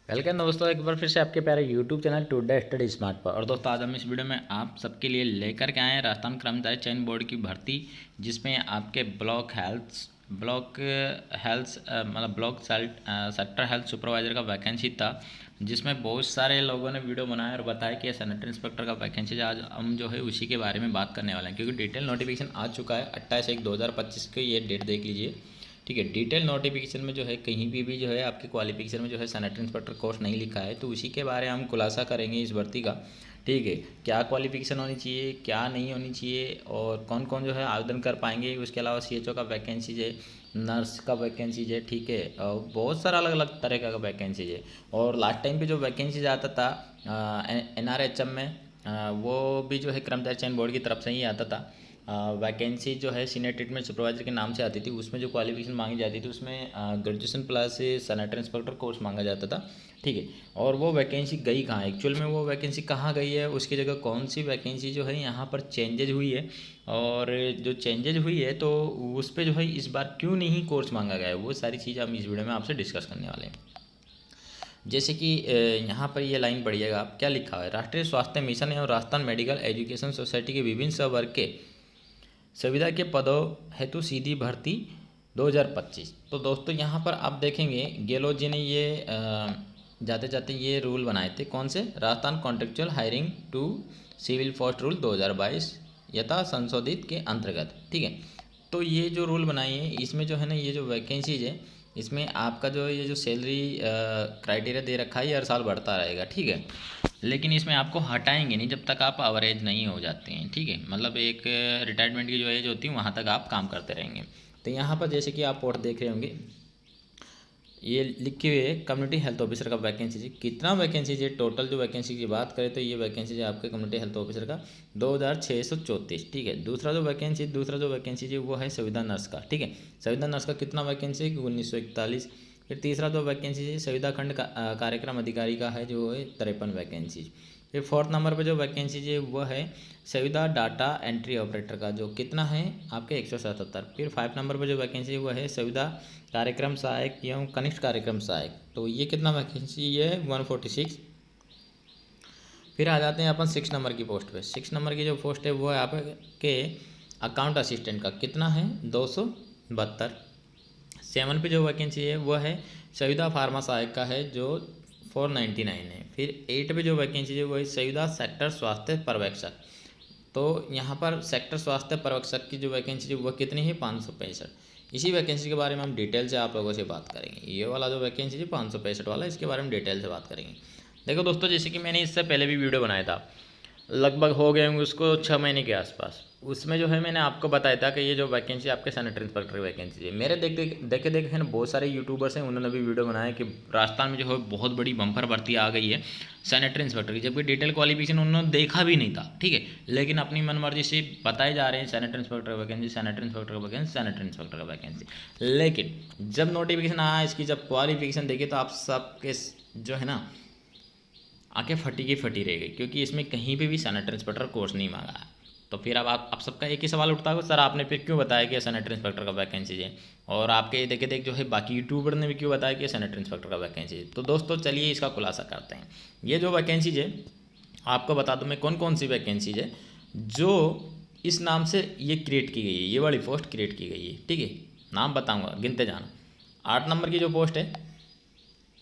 Welcome दोस्तों, एक बार फिर से आपके प्यारे YouTube channel today study smart पर। और दोस्तों, आज हम इस वीडियो में आप सबके लिए लेकर के आए हैं राजस्थान कर्मचारी चयन बोर्ड की भर्ती, जिसमें आपके ब्लॉक हेल्थ मतलब सेक्टर हेल्थ सुपरवाइजर का वैकेंसी था, जिसमें बहुत सारे लोगों ने वीडियो बनाया और बताया कि सैनिटरी इंस्पेक्टर का वैकेंसी आज हम जो है उसी के बारे में बात करने वाले हैं, क्योंकि डिटेल नोटिफिकेशन आ चुका है 28/1/2025 की। ये डेट देख लीजिए, ठीक है। डिटेल नोटिफिकेशन में जो है कहीं भी जो है आपके क्वालिफिकेशन में जो है सैनिटरी इंस्पेक्टर कोर्स नहीं लिखा है, तो उसी के बारे में हम खुलासा करेंगे इस भर्ती का, ठीक है। क्या क्वालिफिकेशन होनी चाहिए, क्या नहीं होनी चाहिए, और कौन कौन जो है आवेदन कर पाएंगे। उसके अलावा सीएचओ का वैकेंसीज है, नर्स का वैकेंसीज है, ठीक है, और बहुत सारा अलग अलग तरह का वैकेंसीज है। और लास्ट टाइम पे जो वैकेंसीज आता था NRHM में, वो भी जो है कर्मचारी चयन बोर्ड की तरफ से ही आता था। वैकेंसी जो है सीनियर ट्रीटमेंट सुपरवाइजर के नाम से आती थी। उसमें जो क्वालिफिकेशन मांगी जाती थी उसमें graduation plus sanitary inspector course मांगा जाता था, ठीक है। और वो वैकेंसी गई कहाँ, एक्चुअल में वो वैकेंसी कहाँ गई है, उसकी जगह कौन सी वैकेंसी जो है यहाँ पर चेंजेज हुई है, और जो चेंजेज हुई है तो उस पर जो है इस बार क्यों नहीं कोर्स मांगा गया है, वो सारी चीज़ हम इस वीडियो में आपसे डिस्कस करने वाले हैं। जैसे कि यहाँ पर ये लाइन पढ़िएगा आप, क्या लिखा है। राष्ट्रीय स्वास्थ्य मिशन एवं राजस्थान मेडिकल एजुकेशन सोसाइटी के विभिन्न संवर्ग के संविदा के पदों हेतु सीधी भर्ती 2025। तो दोस्तों यहाँ पर आप देखेंगे गहलोत जी ने ये जाते जाते ये रूल बनाए थे। कौन से? Rajasthan contractual hiring to civil post rule 2022 यथा संशोधित के अंतर्गत, ठीक है। तो ये जो रूल बनाई है इसमें जो है ना, ये जो वैकेंसीज है इसमें आपका जो ये जो सैलरी क्राइटेरिया दे रखा है ये हर साल बढ़ता रहेगा, ठीक है। लेकिन इसमें आपको हटाएंगे नहीं जब तक आप अवरेज नहीं हो जाते हैं, ठीक है। मतलब एक रिटायरमेंट की जो एज होती है वहाँ तक आप काम करते रहेंगे। तो यहाँ पर जैसे कि आप पोस्ट देख रहे होंगे, ये लिखे हुए कम्युनिटी हेल्थ ऑफिसर का वैकेंसी है। कितना वैकेंसी है टोटल? जो वैकेंसी की बात करें तो ये वैकेंसी है आपके कम्युनिटी हेल्थ ऑफिसर का 2634, ठीक है। दूसरा जो वैकेंसी है वो है संविदा नर्स का, ठीक है। संविदा नर्स का कितना वैकेंसी है? 1941। फिर तीसरा जो वैकेंसी है संविदा खंड का कार्यक्रम अधिकारी का है, जो है 53 वैकेंसी। फिर फोर्थ नंबर पर जो वैकेंसी है वो है संविदा डाटा एंट्री ऑपरेटर का, जो कितना है आपके 177। फिर 5 नंबर पर जो वैकेंसी है वो है संविदा कार्यक्रम सहायक एवं कनिष्ठ कार्यक्रम सहायक, तो ये कितना वैकेंसी है? 146। फिर आ जाते हैं अपन 6 नंबर की पोस्ट पे। 6 नंबर की जो पोस्ट है वो है आपके अकाउंट असिस्टेंट का, कितना है? 272। 7 पे जो वैकेंसी है वो है संविदा फार्मा सहायक का है, जो 499 है। फिर 8 पे जो वैकेंसी है वो है संविदा सेक्टर स्वास्थ्य पर्यवेक्षक। तो यहाँ पर सेक्टर स्वास्थ्य पर्यवेक्षक की जो वैकेंसी है वह कितनी है? 565। इसी वैकेंसी के बारे में हम डिटेल से आप लोगों से बात करेंगे। ये वाला जो वैकेंसी है 565 वाला, इसके बारे में डिटेल से बात करेंगे। देखो दोस्तों, जैसे कि मैंने इससे पहले भी वीडियो बनाया था, लगभग हो गए होंगे उसको 6 महीने के आसपास। उसमें जो है मैंने आपको बताया था कि ये जो वैकेंसी आपके सैनिटरी इंस्पेक्टर की वैकेंसी है, मेरे देखे है ना, बहुत सारे यूट्यूबर्स हैं, उन्होंने भी वीडियो बनाया कि राजस्थान में जो है बहुत बड़ी बम्पर भर्ती आ गई है सैनिटरी इंस्पेक्टर की, जबकि डिटेल क्वालिफिकेशन उन्होंने देखा भी नहीं था, ठीक है। लेकिन अपनी मनमर्जी से बताए जा रहे हैं सैनिटरी इंस्पेक्टर का वैकेंसी, सैनिटरी इंस्पेक्टर का वैकेंसी, सैनिटरी इंस्पेक्टर का वैकेंसी। लेकिन जब नोटिफिकेशन आया इसकी, जब क्वालिफिकेशन देखी, तो आप सबके जो है ना आंखें फटी की फटी रह गई, क्योंकि इसमें कहीं पे भी सैनिटरी इंस्पेक्टर कोर्स नहीं मांगा है। तो फिर अब आप सबका एक ही सवाल उठता है, सर आपने फिर क्यों बताया कि सैनिटरी इंस्पेक्टर का वैकेंसी है, और आपके देख जो है बाकी यूट्यूबर ने भी क्यों बताया कि सैनिटरी इंस्पेक्टर का वैकेंसी है। तो दोस्तों चलिए इसका खुलासा करते हैं। ये जो वैकेंसीज है आपको बता दूँ मैं कौन कौन सी वैकेंसीज है जो इस नाम से ये क्रिएट की गई है, ये वाली पोस्ट क्रिएट की गई है, ठीक है। नाम बताऊँगा, गिनते जाना। 8 नंबर की जो पोस्ट है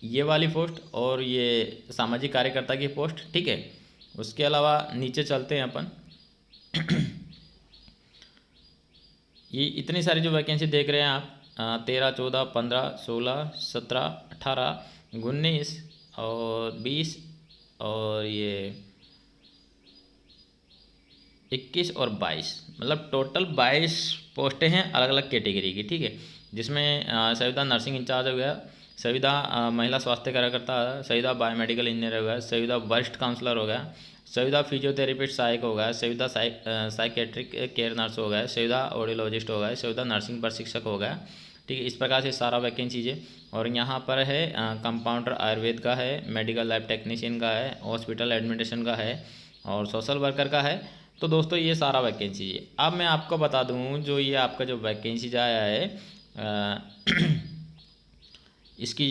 ये वाली पोस्ट, और ये सामाजिक कार्यकर्ता की पोस्ट, ठीक है। उसके अलावा नीचे चलते हैं अपन ये इतनी सारी जो वैकेंसी देख रहे हैं आप, 13, 14, 15, 16, 17, 18, 19 और 20 और ये 21 और 22, मतलब टोटल 22 पोस्टें हैं अलग अलग कैटेगरी की, ठीक है। जिसमें संविदा नर्सिंग इंचार्ज हो गया, संविदा महिला स्वास्थ्य कार्यकर्ता, संविदा बायोमेडिकल इंजीनियर हो गया, संविदा वरिष्ठ काउंसलर हो गया, संविदा फिजियोथेरेपिस्ट सहायक हो गया, संविदा साइकेट्रिक केयर नर्स हो गया, संविदा ऑडियोलॉजिस्ट हो गया, संविदा नर्सिंग प्रशिक्षक हो गया, ठीक है। इस प्रकार से सारा वैकेंसीज है। और यहाँ पर है कंपाउंडर आयुर्वेद का है, मेडिकल लैब टेक्नीशियन का है, हॉस्पिटल एडमिनिस्ट्रेशन का है, और सोशल वर्कर का है। तो दोस्तों ये सारा वैकेंसी है। अब मैं आपको बता दूँ, जो ये आपका जो वैकेंसी आया है इसकी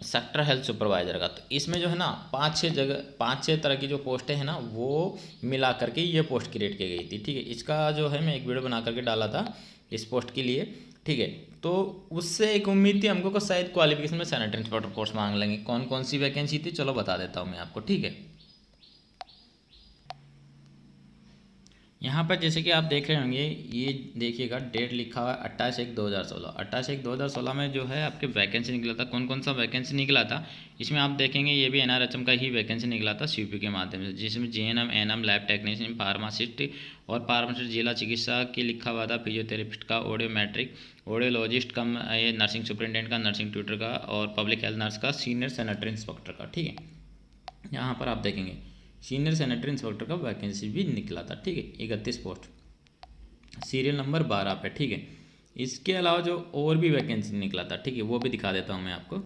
सेक्टर हेल्थ सुपरवाइज़र का। तो इसमें जो है ना 5-6 तरह की जो पोस्टें हैं ना वो मिला करके ये पोस्ट क्रिएट की गई थी। ठीक है, इसका जो है मैं एक वीडियो बना करके डाला था इस पोस्ट के लिए। ठीक है, तो उससे एक उम्मीद थी हमको कि शायद क्वालिफिकेशन में सैनिटरी इंस्पेक्टर कोर्स मांग लेंगे। कौन कौन सी वैकेंसी थी चलो बता देता हूँ मैं आपको। ठीक है, यहाँ पर जैसे कि आप देख रहे होंगे, ये देखिएगा डेट लिखा हुआ है 28/1/2016। 28/1/2016 में जो है आपके वैकेंसी निकला था। कौन कौन सा वैकेंसी निकला था इसमें आप देखेंगे, ये भी NRHM का ही वैकेंसी निकला था CP के माध्यम से, जिसमें GNM NM lab technician pharmacist और फार्मासिस्ट जिला चिकित्सा की लिखा हुआ था, फिजियोथेरेपिस्ट का, ऑडियोमेट्रिक ऑडियोलॉजिस्ट कम ये नर्सिंग सुपरिटेंडेंट का, नर्सिंग ट्यूटर का और पब्लिक हेल्थ नर्स का, सीनियर सैनिटरी इंस्पेक्टर का। ठीक है, यहाँ पर आप देखेंगे सीनियर सैनिटरी इंस्पेक्टर का वैकेंसी भी निकला था। ठीक है, 31 पोस्ट, सीरियल नंबर 12 पे। ठीक है, इसके अलावा जो और भी वैकेंसी निकला था, ठीक है, वो भी दिखा देता हूँ मैं आपको।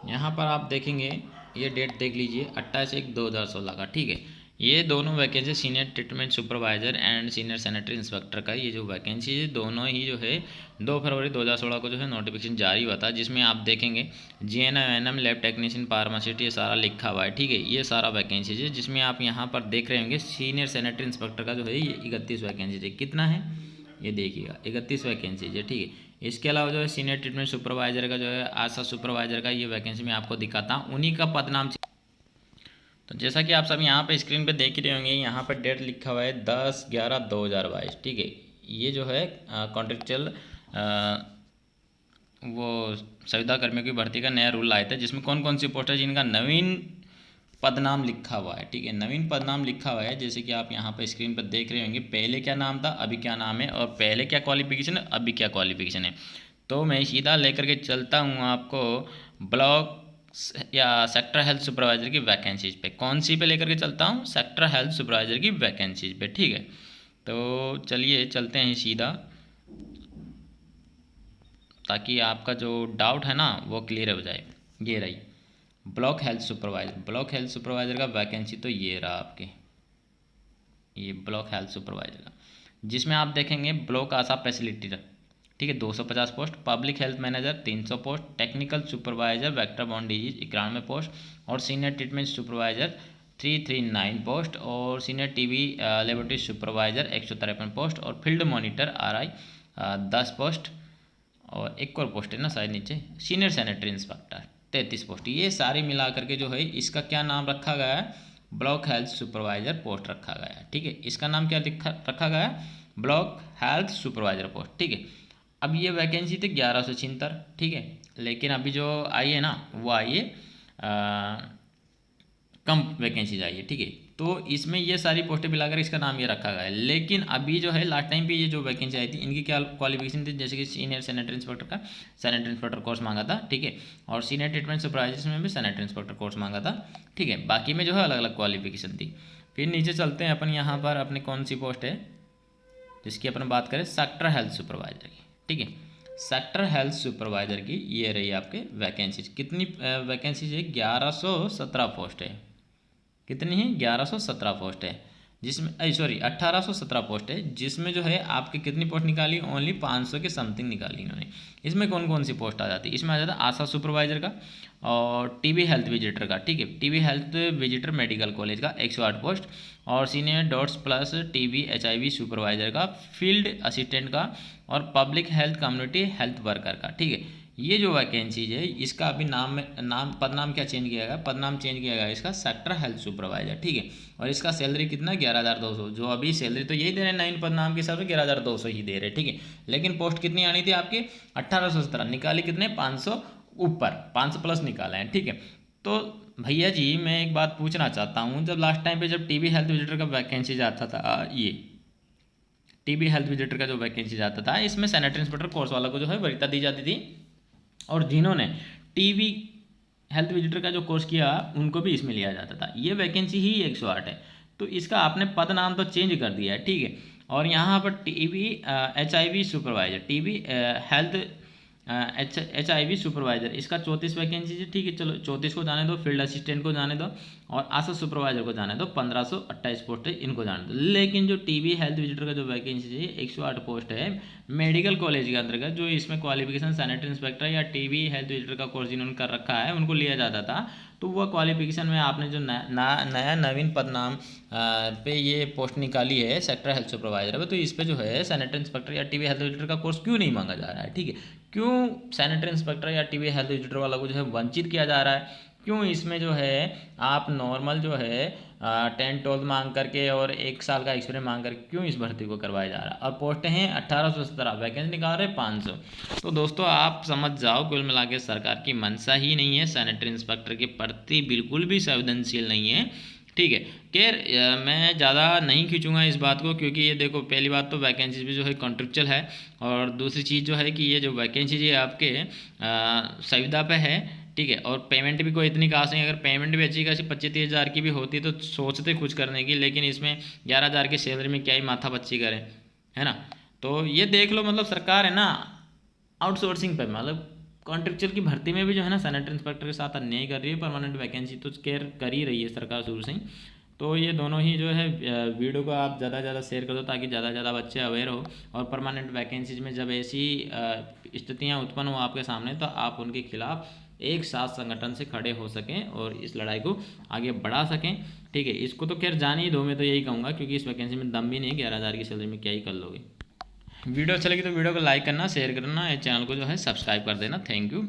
यहाँ पर आप देखेंगे, ये डेट देख लीजिए 28/1/2016 का। ठीक है, ये दोनों vacancy senior treatment supervisor and senior sanitary inspector का, ये जो वैकेंसी है दोनों ही जो है 2 फरवरी 2016 को जो है नोटिफिकेशन जारी हुआ था, जिसमें आप देखेंगे GNM NM lab technician pharmacist ये सारा लिखा हुआ है। ठीक है, ये सारा वैकेंसी है, जिसमें आप यहाँ पर देख रहे होंगे सीनियर सैनिटरी इंस्पेक्टर का जो है ये 31 वैकेंसी है। कितना है ये देखिएगा, 31 वैकेंसी है। ठीक है, इसके अलावा जो है सीनियर ट्रीटमेंट सुपरवाइजर का जो है, आशा सुपरवाइजर का ये वैकेंसी मैं आपको दिखाता हूँ, उन्हीं का पद नाम। तो जैसा कि आप सब यहाँ पे स्क्रीन पे देख ही रहे होंगे, यहाँ पर डेट लिखा हुआ है 10/11/2022। ठीक है, ये जो है कॉन्ट्रेक्चुअल वो संविदा कर्मियों की भर्ती का नया रूल आया था, जिसमें कौन कौन सी पोस्ट है जिनका नवीन पदनाम लिखा हुआ है। ठीक है, नवीन पदनाम लिखा हुआ है, जैसे कि आप यहाँ पर स्क्रीन पर देख रहे होंगे, पहले क्या नाम था अभी क्या नाम है, और पहले क्या क्वालिफिकेशन है अभी क्या क्वालिफिकेशन है। तो मैं सीधा लेकर के चलता हूँ आपको ब्लॉक या सेक्टर हेल्थ सुपरवाइजर की वैकेंसीज पे। कौन सी पे लेकर के चलता हूँ, सेक्टर हेल्थ सुपरवाइजर की वैकेंसीज पे। ठीक है, तो चलिए चलते हैं सीधा, ताकि आपका जो डाउट है ना वो क्लियर हो जाए। ये रही block health supervisor. Block health supervisor का वैकेंसी तो ये रहा आपके, ये ब्लॉक हेल्थ सुपरवाइजर का, जिसमें आप देखेंगे ब्लॉक आशा फैसिलिटी, ठीक है, 250 post, public health manager 300 post, technical supervisor vector borne disease 91 post, और सीनियर ट्रीटमेंट सुपरवाइजर 339 पोस्ट, और senior TB laboratory supervisor 153 post, और फील्ड मॉनिटर RI 10 पोस्ट, और एक और पोस्ट है ना शायद नीचे, सीनियर सैनिटरी इंस्पेक्टर 33 पोस्ट। ये सारी मिला करके जो है इसका क्या नाम रखा गया है, ब्लॉक हेल्थ सुपरवाइजर पोस्ट रखा गया है। ठीक है, इसका नाम क्या रखा गया है, ब्लॉक हेल्थ सुपरवाइजर पोस्ट। ठीक है, अब ये वैकेंसी थी 1176। ठीक है, लेकिन अभी जो आई है ना वो आई है कम वैकेंसी आई है। ठीक है, तो इसमें ये सारी पोस्टें मिलाकर इसका नाम ये रखा गया है। लेकिन अभी जो है लास्ट टाइम पे ये जो वैकेंसी आई थी इनकी क्या क्वालिफिकेशन थी, जैसे कि सीनियर सैनिटरी इंस्पेक्टर का सैनिटरी इंस्पेक्टर कोर्स मांगा था। ठीक है, और सीनियर ट्रीटमेंट सुपरवाइजर में भी सैनिटरी इंस्पेक्टर कोर्स मांगा था। ठीक है, बाकी में जो है अलग अलग क्वालिफिकेशन थी। फिर नीचे चलते हैं अपन, यहाँ पर अपने कौन सी पोस्ट है जिसकी अपन बात करें, सेक्टर हेल्थ सुपरवाइजर की। ठीक है, सेक्टर हेल्थ सुपरवाइजर की ये रही आपके वैकेंसी। कितनी वैकेंसी है, 1117 पोस्ट है। कितनी है, 1117 पोस्ट है, जिसमें सॉरी 1817 पोस्ट है, जिसमें जो है आपकी कितनी पोस्ट निकाली, ओनली 500 के समथिंग निकाली इन्होंने। इसमें कौन कौन सी पोस्ट आ जाती है, इसमें आ जाता है आशा सुपरवाइजर का और TB हेल्थ विजिटर का। ठीक है, TB health visitor medical college का 108 पोस्ट, और senior dots plus TB HIV supervisor का, फील्ड असिस्टेंट का, और public health community health worker का। ठीक है, ये जो वैकेंसीज है इसका अभी पदनाम क्या चेंज किया गया, पदनाम चेंज किया गया इसका सेक्टर हेल्थ सुपरवाइजर। ठीक है, और इसका सैलरी कितना, 11,200। जो अभी सैलरी तो यही दे रहे हैं नवीन पदनाम के हिसाब से 11,200 ही दे रहे हैं। ठीक है, लेकिन पोस्ट कितनी आनी थी आपकी, 1817, निकाली कितने, 500 ऊपर, 500 प्लस निकाला है। ठीक है, तो भैया जी मैं एक बात पूछना चाहता हूँ, जब लास्ट टाइम पे जब TB हेल्थ विजिटर का वैकेंसी जाता था, ये TB हेल्थ विजिटर का जो वैकेंसी जाता था, इसमें सैनिटरी इंस्पेक्टर कोर्स वाला को जो है वरीयता दी जाती थी, और जिन्होंने TB हेल्थ विजिटर का जो कोर्स किया उनको भी इसमें लिया जाता था। ये वैकेंसी ही 108 है, तो इसका आपने पद नाम तो चेंज कर दिया है। ठीक है, और यहाँ पर TB HIV supervisor, TB health HIV supervisor, इसका 34 वैकेंसी है, ठीक है, चलो 34 को जाने दो, फील्ड असिस्टेंट को जाने दो और आशा सुपरवाइजर को जाने दो, 1528 पोस्ट है, इनको जाने दो। लेकिन जो टीबी हेल्थ विजिटर का जो वैकेंसी है 108 पोस्ट है मेडिकल कॉलेज के अंतर्गत, जो इसमें क्वालिफिकेशन सैनिटरी इंस्पेक्टर या टीबी हेल्थ विजिटर का कोर्स जिन्होंने कर रखा है उनको लिया जाता था। तो वह क्वालिफिकेशन में आपने जो नया नवीन पदनाम पे ये पोस्ट निकाली है सेक्टर हेल्थ सुपरवाइजर पे, तो इस पे जो है सैनिटरी इंस्पेक्टर या टीबी हेल्थ विजिटर का कोर्स क्यों नहीं मांगा जा रहा है, ठीक है, क्यों सैनिटरी इंस्पेक्टर या टीबी हेल्थ विजिटर वाला को जो है वंचित किया जा रहा है, क्यों इसमें जो है आप नॉर्मल जो है 10-12 मांग करके और 1 साल का एक्सपीरियंस मांग करके क्यों इस भर्ती को करवाया जा रहा है। और पोस्टें हैं 1817, वैकेंसी निकाल रहे 500। तो दोस्तों आप समझ जाओ कुल मिला के सरकार की मंशा ही नहीं है सैनिटरी इंस्पेक्टर के प्रति, बिल्कुल भी संवेदनशील नहीं है, ठीक है। खैर मैं ज़्यादा नहीं खींचूंगा इस बात को, क्योंकि ये देखो पहली बात तो वैकेंसी भी जो है कॉन्ट्रेक्चुअल है, और दूसरी चीज़ जो है कि ये जो वैकेंसी जी आपके संविदा पे है, ठीक है, और पेमेंट भी कोई इतनी खास नहीं, अगर पेमेंट भी अच्छी खासी 25-30 हज़ार की भी होती तो सोचते कुछ करने की, लेकिन इसमें 11 हज़ार की सैलरी में क्या ही माथा पच्ची करें, है ना। तो ये देख लो, मतलब सरकार है ना आउटसोर्सिंग पे, मतलब कॉन्ट्रेक्चुअल की भर्ती में भी जो है ना सैनिटरी इंस्पेक्टर के साथ अन्याय कर रही है। परमानेंट वैकेंसी तो केयर कर ही रही है सरकार शुरू से ही। तो ये दोनों ही जो है वीडियो को आप ज़्यादा से ज़्यादा शेयर कर दो ताकि ज़्यादा से ज़्यादा बच्चे अवेयर हो, और परमानेंट वैकेंसीज में जब ऐसी स्थितियाँ उत्पन्न हो आपके सामने तो आप उनके खिलाफ एक साथ संगठन से खड़े हो सकें और इस लड़ाई को आगे बढ़ा सकें, ठीक है। इसको तो खैर जान ही दो, मैं तो यही कहूँगा, क्योंकि इस वैकेंसी में दम भी नहीं है, 11 हज़ार की सैलरी में क्या ही कर लोगे। वीडियो अच्छा लगी तो वीडियो को लाइक करना, शेयर करना, चैनल को जो है सब्सक्राइब कर देना। Thank you.